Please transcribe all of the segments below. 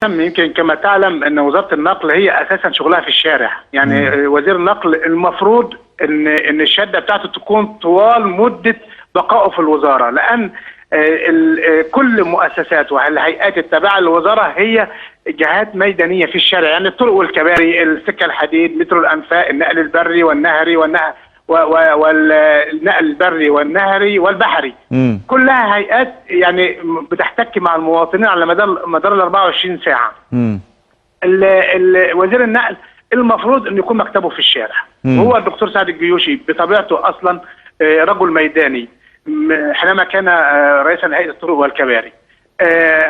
يمكن كما تعلم ان وزاره النقل هي اساسا شغلها في الشارع، يعني وزير النقل المفروض ان الشده بتاعته تكون طوال مده بقائه في الوزاره، لان كل مؤسسات والهيئات التابعه للوزاره هي جهات ميدانيه في الشارع، يعني الطرق والكباري، السكه الحديد، مترو الانفاق، النقل البري والنهري والنقل البري والنهري والبحري. كلها هيئات يعني بتحتك مع المواطنين على مدار ال 24 ساعه. وزير النقل المفروض انه يكون مكتبه في الشارع. هو الدكتور سعد الجيوشي بطبيعته اصلا رجل ميداني حينما كان رئيسا لهيئه الطرق والكباري.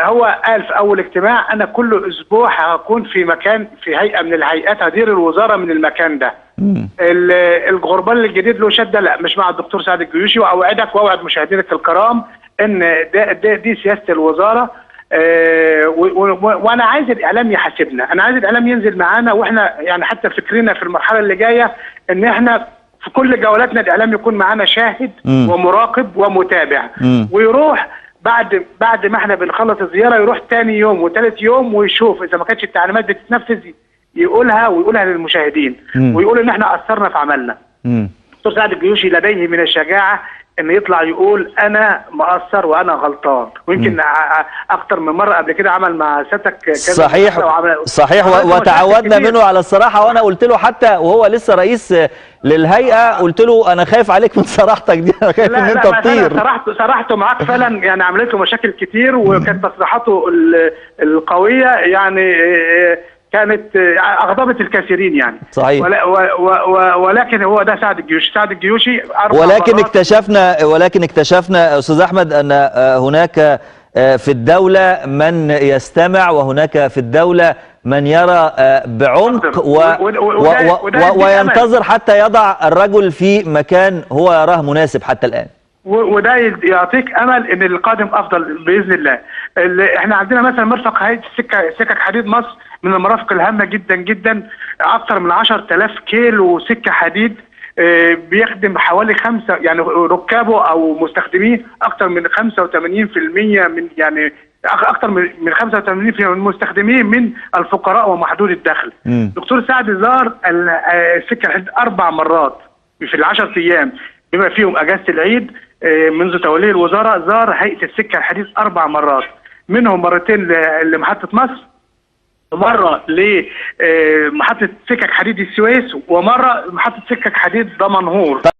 هو قال في اول اجتماع انا كل اسبوع هكون في مكان في هيئه من الهيئات هدير الوزاره من المكان ده. الغربال الجديد له شده لا مش مع الدكتور سعد الجيوشي، واوعدك واوعد مشاهدينك الكرام ان دي سياسه الوزاره. وانا عايز الاعلام يحاسبنا، انا عايز الاعلام ينزل معانا، واحنا يعني حتى فكرنا في المرحله اللي جايه ان احنا في كل جولاتنا الاعلام يكون معانا شاهد ومراقب ومتابع، ويروح بعد ما احنا بنخلص الزياره يروح ثاني يوم وثالث يوم ويشوف اذا ما كانتش التعليمات بتتنفذ ويقولها للمشاهدين ويقول ان احنا اثرنا في عملنا. الدكتور سعد الجيوشي لديه من الشجاعه ان يطلع يقول انا مقصر وانا غلطان، ويمكن اكتر من مره قبل كده عمل مع سيادتك كذا. صحيح وتعودنا منه على الصراحه، وانا قلت له حتى وهو لسه رئيس للهيئه قلت له انا خايف عليك من صراحتك دي، انا خايف ان انت تطير. صراحته معاك فعلا، يعني عملت له مشاكل كتير، وكانت تصريحاته القويه يعني كانت اغضبت الكثيرين يعني. صحيح. ولكن هو ده سعد الجيوشي ولكن اكتشفنا استاذ احمد ان هناك في الدولة من يستمع، وهناك في الدولة من يرى بعمق وينتظر حتى يضع الرجل في مكان هو يراه مناسب حتى الآن. وده يعطيك امل ان القادم افضل باذن الله. احنا عندنا مثلا مرفق هيئه سكك حديد مصر من المرافق الهامه جدا جدا، اكثر من 10,000 كيلو سكه حديد، بيخدم حوالي يعني ركابه او مستخدميه اكثر من 85% من يعني اكثر من 85% من مستخدميه من الفقراء ومحدود الدخل. دكتور سعد زار السكه الحديد 4 مرات في ال10 ايام بما فيهم اجازه العيد. منذ توليه الوزاره زار هيئه السكه الحديد 4 مرات، منهم مرتين لمحطه مصر، ومره لمحطه سكك حديد السويس، ومره محطه سكك حديد دمنهور.